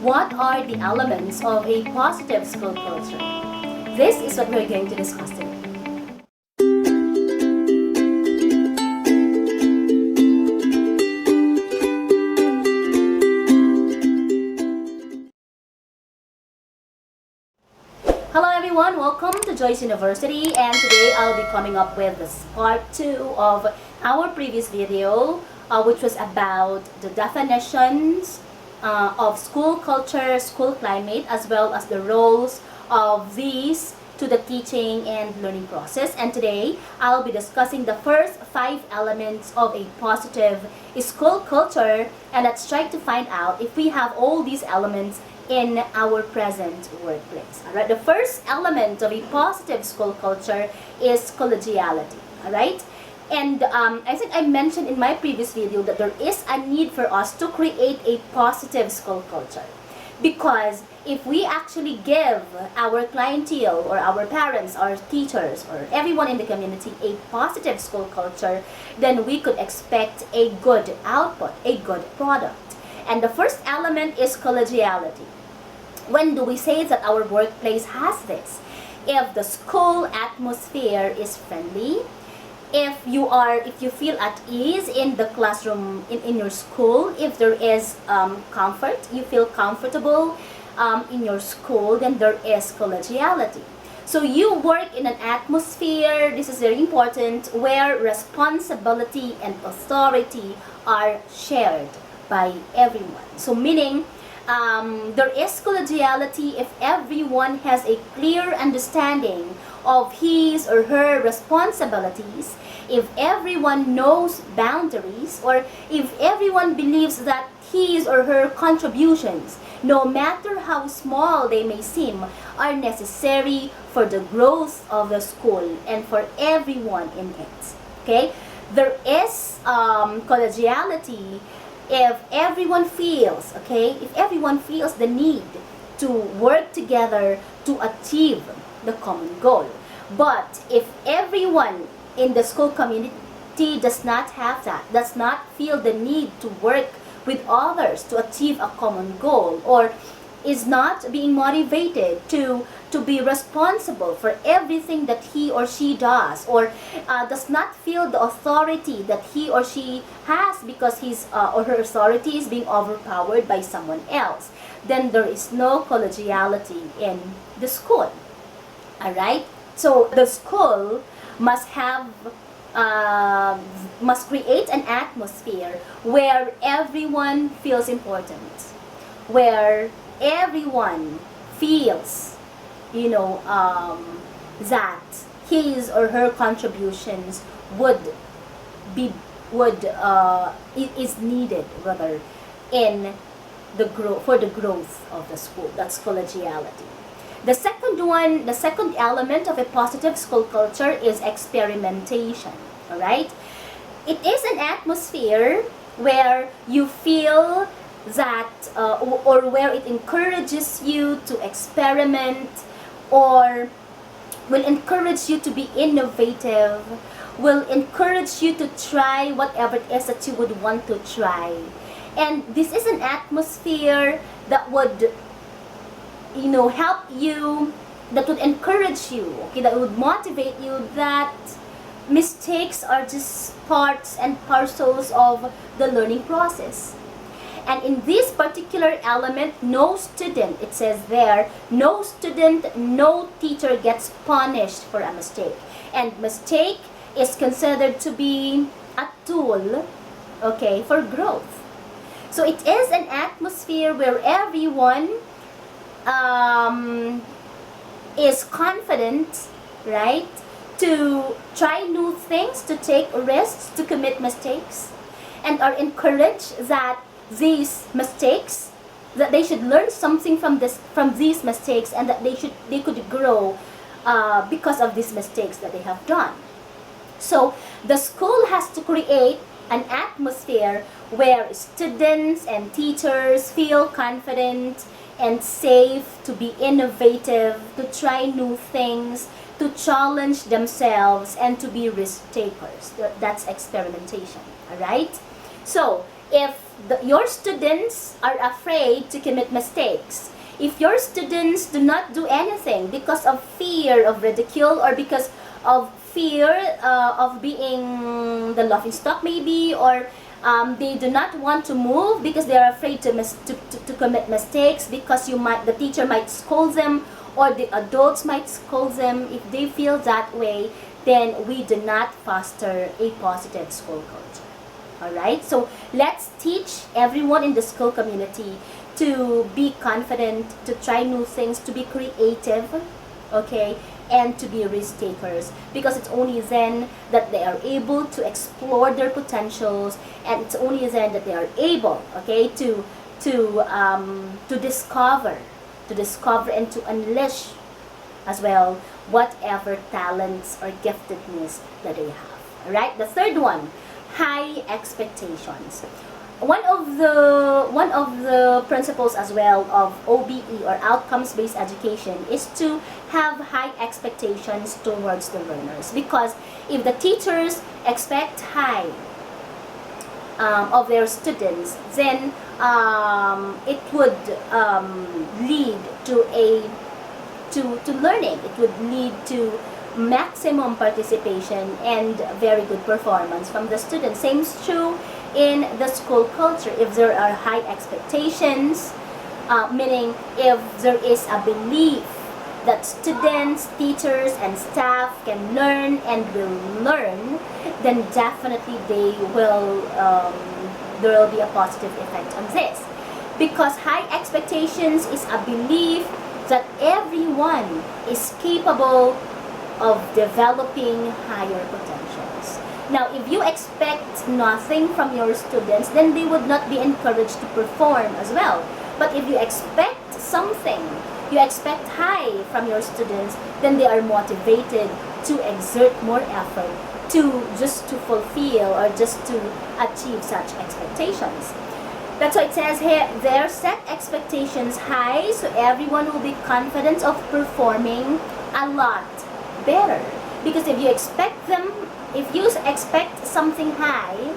What are the elements of a positive school culture? This is what we're going to discuss today. Hello everyone, welcome to Joyce University, and today I'll be coming up with this part 2 of our previous video, which was about the definitions of school culture, school climate, as well as the roles of these to the teaching and learning process. And today I'll be discussing the first 5 elements of a positive school culture, and let's try to find out if we have all these elements in our present workplace. Alright, the first element of a positive school culture is collegiality. Alright, and I think I mentioned in my previous video that there is a need for us to create a positive school culture, because if we actually give our clientele or our parents, our teachers, or everyone in the community a positive school culture, then we could expect a good output, a good product. And the first element is collegiality. When do we say that our workplace has this? If the school atmosphere is friendly, if you feel at ease in the classroom, in your school, if there is comfort, you feel comfortable in your school, then there is collegiality. So you work in an atmosphere, this is very important, where responsibility and authority are shared by everyone. So meaning, there is collegiality if everyone has a clear understanding of his or her responsibilities, if everyone knows boundaries, or if everyone believes that his or her contributions, no matter how small they may seem, are necessary for the growth of the school and for everyone in it. Okay? There is collegiality if everyone feels, if everyone feels the need to work together to achieve the common goal. But if everyone in the school community does not have that, does not feel the need to work with others to achieve a common goal, or is not being motivated to be responsible for everything that he or she does, or does not feel the authority that he or she has because his or her authority is being overpowered by someone else, then there is no collegiality in the school. Alright? So the school must have must create an atmosphere where everyone feels important, where everyone feels, that his or her contributions is needed rather in the for the growth of the school. That's collegiality. The second element of a positive school culture is experimentation. All right, it is an atmosphere where you feel that or where it encourages you to experiment, or will encourage you to be innovative, will encourage you to try whatever it is that you would want to try. And this is an atmosphere that would help you, that would encourage you, that would motivate you, that mistakes are just parts and parcels of the learning process. And in this particular element, no student, it says there, no student, no teacher gets punished for a mistake. And mistake is considered to be a tool, for growth. So it is an atmosphere where everyone is confident, right, to try new things, to take risks, to commit mistakes, and are encouraged that these mistakes, that they should learn something from these mistakes, and that they could grow because of these mistakes that they have done. So the school has to create an atmosphere where students and teachers feel confident and safe to be innovative, to try new things, to challenge themselves, and to be risk takers. That's experimentation. Alright? So if your students are afraid to commit mistakes, if your students do not do anything because of fear of ridicule or because of fear of being the laughing stock maybe, or they do not want to move because they are afraid to commit mistakes because the teacher might scold them or the adults might scold them, if they feel that way, then we do not foster a positive school culture. Alright, so let's teach everyone in the school community to be confident, to try new things, to be creative, okay, and to be risk takers, because it's only then that they are able to explore their potentials, and it's only then that they are able, okay, to discover and to unleash as well whatever talents or giftedness that they have. All right, the third one, high expectations. One of the principles as well of OBE, or outcomes-based education, is to have high expectations towards the learners, because if the teachers expect high of their students, then it would lead to learning. It would lead to maximum participation and very good performance from the students. Same is true in the school culture. If there are high expectations, meaning if there is a belief that students, teachers, and staff can learn and will learn, then definitely there will be a positive effect on this. Because high expectations is a belief that everyone is capable of developing higher potentials. Now, if you expect nothing from your students, then they would not be encouraged to perform as well. But if you expect something, you expect high from your students, then they are motivated to exert more effort just to fulfill or just to achieve such expectations. That's why it says here, there set expectations high, so everyone will be confident of performing a lot better. Because if you expect something high,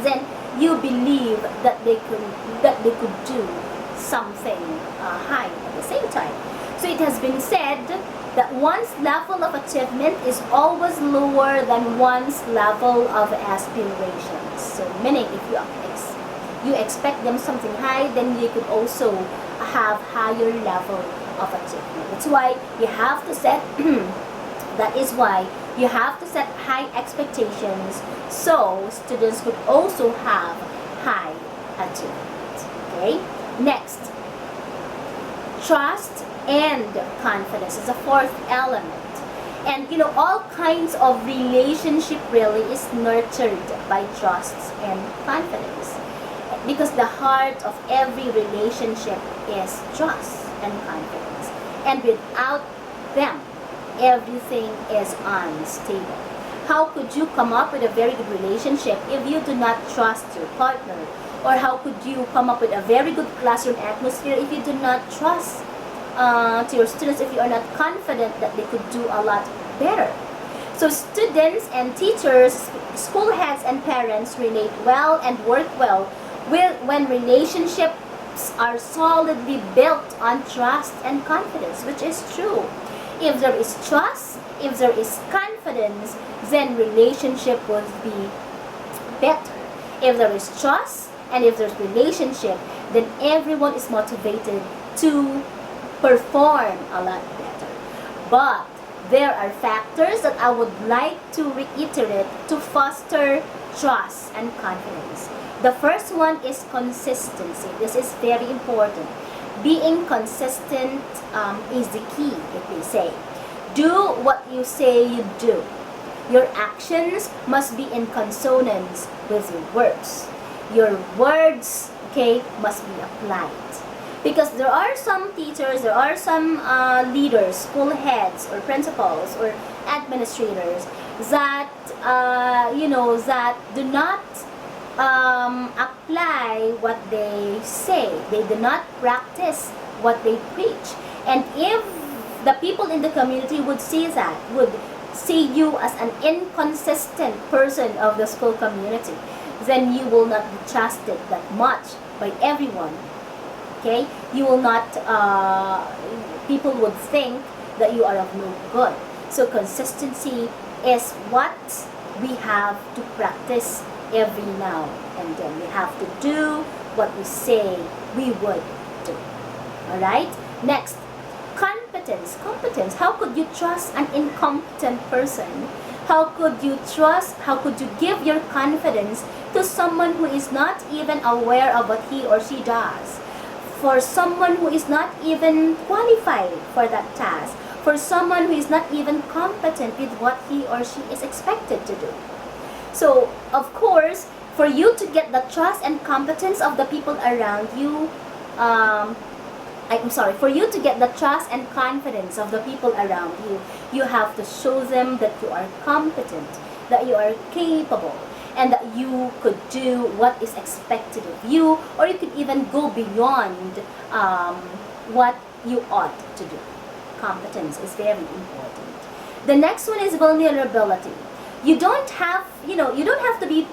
then you believe that they could do something high at the same time. So it has been said that one's level of achievement is always lower than one's level of aspirations. So meaning, if you expect them something high, then you could also have higher level of achievement. That's why you have to set that is why you have to set high expectations, so students could also have high achievement. Okay? Next, trust and confidence is the fourth element. And all kinds of relationship really is nurtured by trust and confidence, because the heart of every relationship is trust and confidence, and without them everything is unstable. How could you come up with a very good relationship if you do not trust your partner? Or how could you come up with a very good classroom atmosphere if you do not trust to your students, if you are not confident that they could do a lot better? So students and teachers, school heads and parents relate well and work well when relationships are solidly built on trust and confidence, which is true. If there is trust, if there is confidence, then relationship will be better. If there is trust and if there's relationship, then everyone is motivated to perform a lot better. But there are factors that I would like to reiterate to foster trust and confidence. The first one is consistency. This is very important. Being consistent is the key, if they say. Do what you say you do. Your actions must be in consonance with your words. Your words, okay, must be applied. Because there are some teachers, there are some leaders, school heads or principals or administrators that, that do not apply what they say. They do not practice what they preach. And if the people in the community would see that, would see you as an inconsistent person of the school community, then you will not be trusted that much by everyone. Okay? You will not, people would think that you are of no good. So consistency is what we have to practice every now and then. We have to do what we say we would do. Alright? Next, competence. Competence. How could you trust an incompetent person? How could you give your confidence to someone who is not even aware of what he or she does? For someone who is not even qualified for that task? For someone who is not even competent with what he or she is expected to do? So, of course, for you to get the trust and competence of the people around you, for you to get the trust and confidence of the people around you, you have to show them that you are competent, that you are capable, and that you could do what is expected of you, or you could even go beyond what you ought to do. Competence is very important. The next one is vulnerability. You don't have to be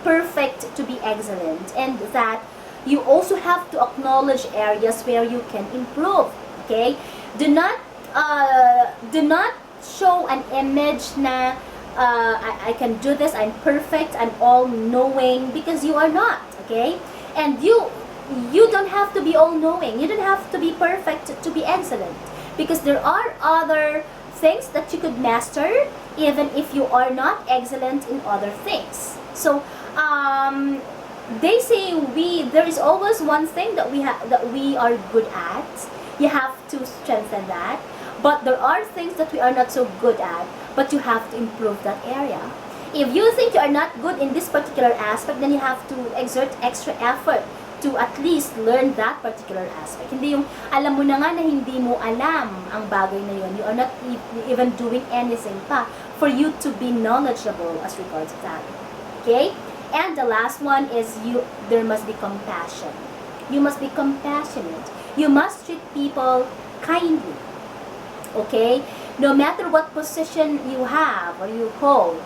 perfect to be excellent, and that you also have to acknowledge areas where you can improve. Okay? Do not show an image na I can do this, I'm perfect, I'm all-knowing, because you are not. Okay? And you don't have to be all-knowing. You don't have to be perfect to be excellent, because there are other things that you could master even if you are not excellent in other things. So they say there is always one thing that we are good at. You have to strengthen that. But there are things that we are not so good at, but you have to improve that area. If you think you are not good in this particular aspect, then you have to exert extra effort to at least learn that particular aspect. Hindi yung alam mo na nga na hindi mo alam ang bagay na yun. You are not even doing anything pa for you to be knowledgeable as regards to that. Okay? And the last one is there must be compassion. You must be compassionate. You must treat people kindly. Okay? No matter what position you have or you hold,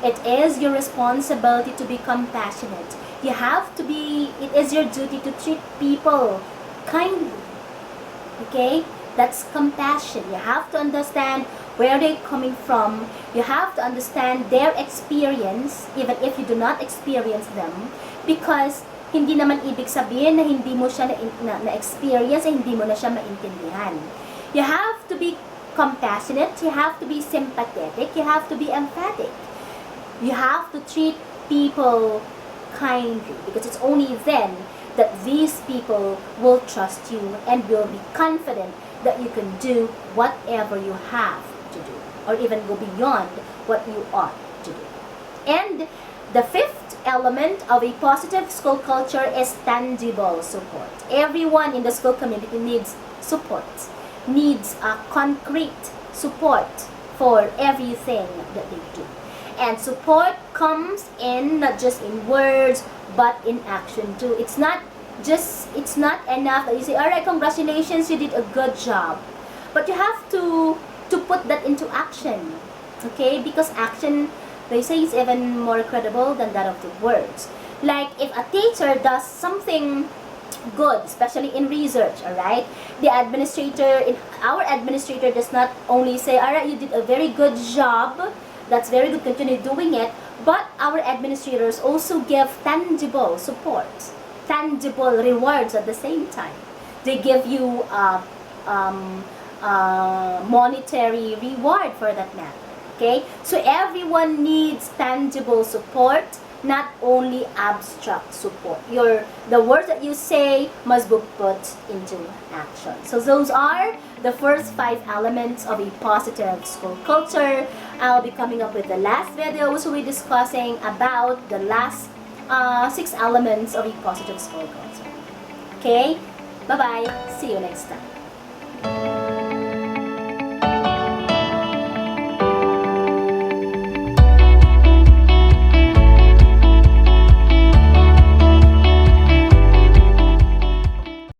it is your responsibility to be compassionate. It is your duty to treat people kindly. Okay? That's compassion. You have to understand where they're coming from. You have to understand their experience, even if you do not experience them, because hindi naman ibig sabihin na hindi mo siya na-experience, hindi mo na siya maintindihan. You have to be compassionate, you have to be sympathetic, you have to be emphatic. You have to treat people kindly, because it's only then that these people will trust you and will be confident that you can do whatever you have to do, or even go beyond what you ought to do. And the fifth element of a positive school culture is tangible support. Everyone in the school community needs support, needs a concrete support for everything that they do. And support comes in not just in words, but in action too. It's not enough that you say, alright, congratulations, you did a good job. But you have to put that into action. Okay? Because action, they say, is even more credible than that of the words. Like if a teacher does something good, especially in research, alright? Our administrator does not only say, alright, you did a very good job, that's very good, continue doing it, but our administrators also give tangible support, tangible rewards at the same time. They give you monetary reward for that matter. Okay? So everyone needs tangible support, not only abstract support. The words that you say must be put into action. So those are the first 5 elements of a positive school culture. I'll be coming up with the last video, so we're discussing about the last 6 elements of a positive school culture. Okay? Bye-bye. See you next time.